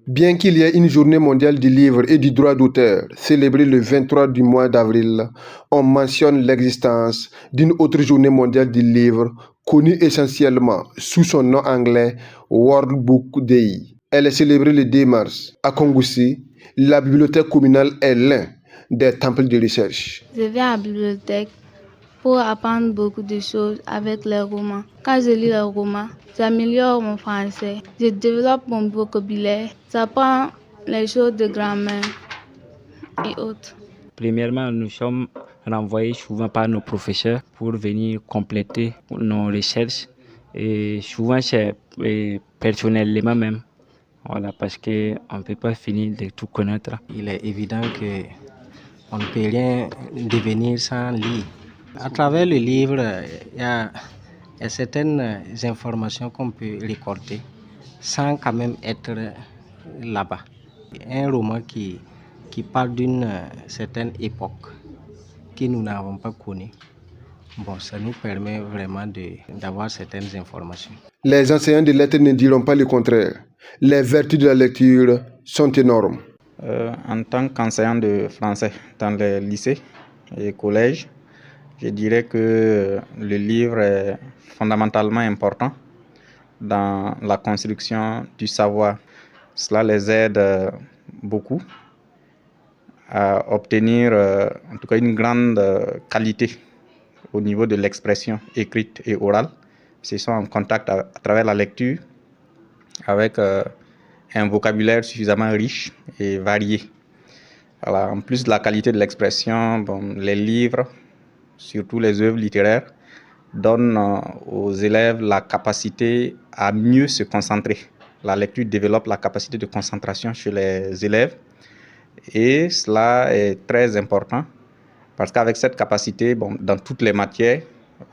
Bien qu'il y ait une journée mondiale du livre et du droit d'auteur, célébrée le 23 du mois d'avril, on mentionne l'existence d'une autre journée mondiale du livre, connue essentiellement sous son nom anglais World Book Day. Elle est célébrée le 2 mars. À Kongoussi, la bibliothèque communale est l'un des temples de recherche. Je vais à la bibliothèque pour apprendre beaucoup de choses avec les romans. Quand je lis les romans, j'améliore mon français, je développe mon vocabulaire, j'apprends les choses de grammaire et autres. Premièrement, nous sommes renvoyés souvent par nos professeurs pour venir compléter nos recherches et souvent c'est personnellement même. Voilà, parce qu'on ne peut pas finir de tout connaître. Il est évident qu'on ne peut rien devenir sans lire. À travers le livre, il y a certaines informations qu'on peut récolter sans quand même être là-bas. Un roman qui parle d'une certaine époque que nous n'avons pas connue. Bon, ça nous permet vraiment d'avoir certaines informations. Les enseignants de lettres ne diront pas le contraire. Les vertus de la lecture sont énormes. En tant qu'enseignant de français dans les lycées et collèges, je dirais que le livre est fondamentalement important dans la construction du savoir. Cela les aide beaucoup à obtenir en tout cas une grande qualité au niveau de l'expression écrite et orale. Ils sont en contact à travers la lecture avec un vocabulaire suffisamment riche et varié. Voilà, en plus de la qualité de l'expression, les livres, surtout les œuvres littéraires, donnent aux élèves la capacité à mieux se concentrer. La lecture développe la capacité de concentration chez les élèves et cela est très important parce qu'avec cette capacité, dans toutes les matières,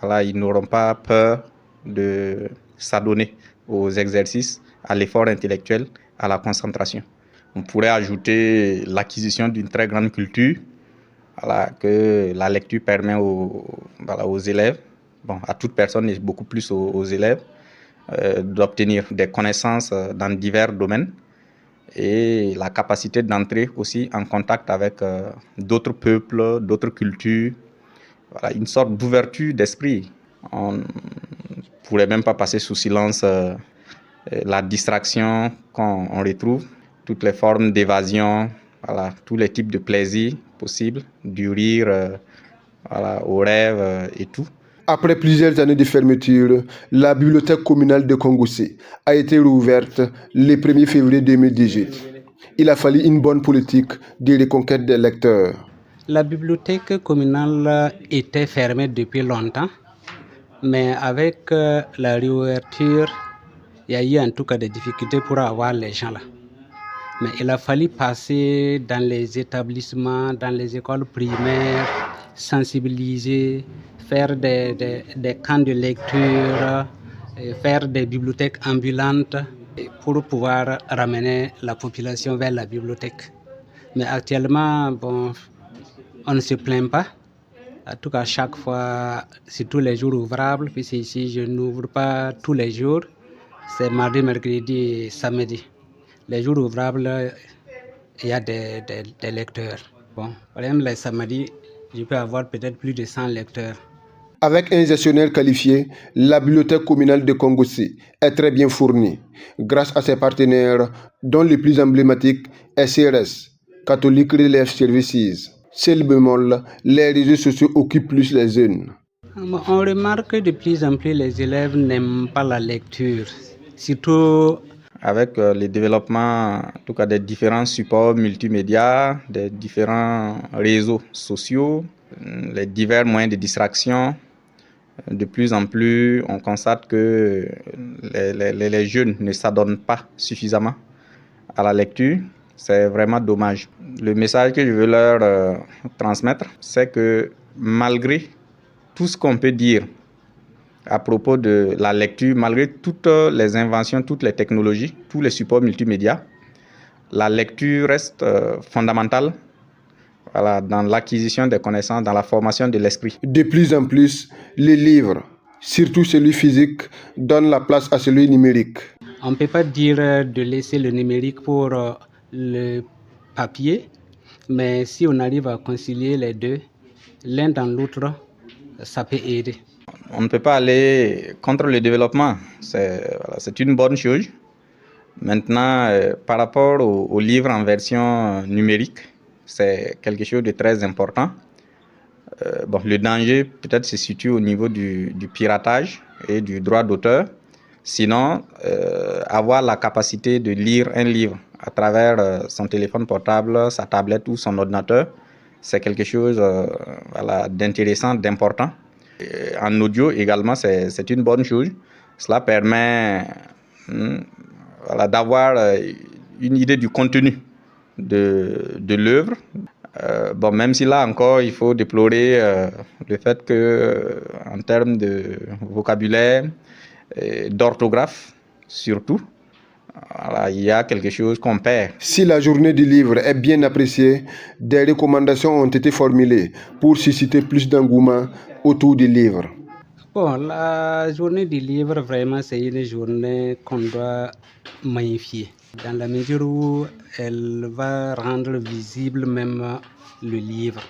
voilà, ils n'auront pas peur de s'adonner aux exercices, à l'effort intellectuel, à la concentration. On pourrait ajouter l'acquisition d'une très grande culture, voilà, que la lecture permet aux élèves, à toute personne et beaucoup plus aux élèves, d'obtenir des connaissances dans divers domaines et la capacité d'entrer aussi en contact avec d'autres peuples, d'autres cultures, voilà, une sorte d'ouverture d'esprit. On ne pourrait même pas passer sous silence la distraction qu'on retrouve, toutes les formes d'évasion, voilà, tous les types de plaisirs possibles, du rire au rêve et tout. Après plusieurs années de fermeture, la bibliothèque communale de Kongoussi a été rouverte le 1er février 2018. Il a fallu une bonne politique de reconquête des lecteurs. La bibliothèque communale était fermée depuis longtemps, mais avec la réouverture, il y a eu en tout cas des difficultés pour avoir les gens là. Mais il a fallu passer dans les établissements, dans les écoles primaires, sensibiliser, faire des camps de lecture, faire des bibliothèques ambulantes pour pouvoir ramener la population vers la bibliothèque. Mais actuellement, on ne se plaint pas. En tout cas, chaque fois, c'est tous les jours ouvrables, puisque ici, je n'ouvre pas tous les jours. C'est mardi, mercredi et samedi. Les jours ouvrables, il y a des lecteurs. Par exemple, les samedis, je peux avoir peut-être plus de 100 lecteurs. Avec un gestionnaire qualifié, la bibliothèque communale de Kongoussi est très bien fournie grâce à ses partenaires, dont le plus emblématique est CRS, Catholic Relief Services. Seul bémol, les réseaux sociaux occupent plus les jeunes. On remarque que de plus en plus les élèves n'aiment pas la lecture, surtout avec le développement en tout cas des différents supports multimédia, des différents réseaux sociaux, les divers moyens de distraction. De plus en plus, on constate que les jeunes ne s'adonnent pas suffisamment à la lecture. C'est vraiment dommage. Le message que je veux leur transmettre, c'est que malgré tout ce qu'on peut dire à propos de la lecture, malgré toutes les inventions, toutes les technologies, tous les supports multimédia, la lecture reste fondamentale, voilà, dans l'acquisition des connaissances, dans la formation de l'esprit. De plus en plus, les livres, surtout celui physique, donnent la place à celui numérique. On ne peut pas dire de laisser le numérique pour le papier, mais si on arrive à concilier les deux, l'un dans l'autre, ça peut aider. On ne peut pas aller contre le développement, c'est une bonne chose. Maintenant, par rapport au livre en version numérique, c'est quelque chose de très important. Le danger peut-être se situe au niveau du piratage et du droit d'auteur. Sinon, avoir la capacité de lire un livre à travers son téléphone portable, sa tablette ou son ordinateur, c'est quelque chose d'intéressant, d'important. En audio également, c'est une bonne chose. Cela permet d'avoir une idée du contenu de l'œuvre. Même si là encore, il faut déplorer le fait que, en termes de vocabulaire, d'orthographe surtout, il y a quelque chose qu'on perd. Si la journée du livre est bien appréciée, des recommandations ont été formulées pour susciter plus d'engouement autour du livre. Bon, la journée du livre, vraiment, c'est une journée qu'on doit magnifier, dans la mesure où elle va rendre visible même le livre.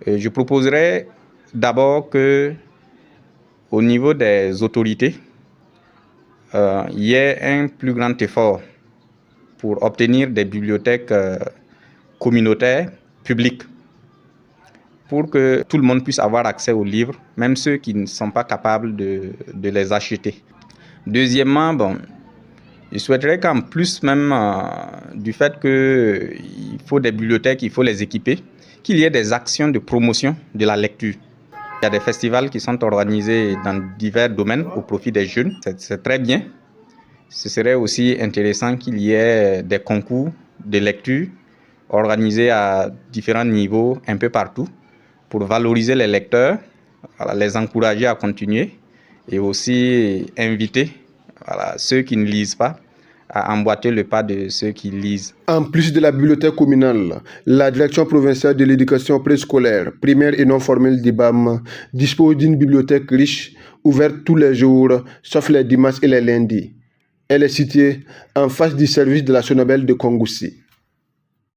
Je proposerais d'abord que, au niveau des autorités, il y ait un plus grand effort pour obtenir des bibliothèques communautaires, publiques, pour que tout le monde puisse avoir accès aux livres, même ceux qui ne sont pas capables de les acheter. Deuxièmement, je souhaiterais qu'en plus même du fait qu'il faut des bibliothèques, il faut les équiper, qu'il y ait des actions de promotion de la lecture. Il y a des festivals qui sont organisés dans divers domaines au profit des jeunes. C'est très bien. Ce serait aussi intéressant qu'il y ait des concours de lecture organisés à différents niveaux, un peu partout, pour valoriser les lecteurs, les encourager à continuer et aussi inviter ceux qui ne lisent pas à emboîter le pas de ceux qui lisent. En plus de la bibliothèque communale, la direction provinciale de l'éducation préscolaire, primaire et non formelle d'IBAM dispose d'une bibliothèque riche, ouverte tous les jours, sauf les dimanches et les lundis. Elle est située en face du service de la Sonabelle de Kongoussi.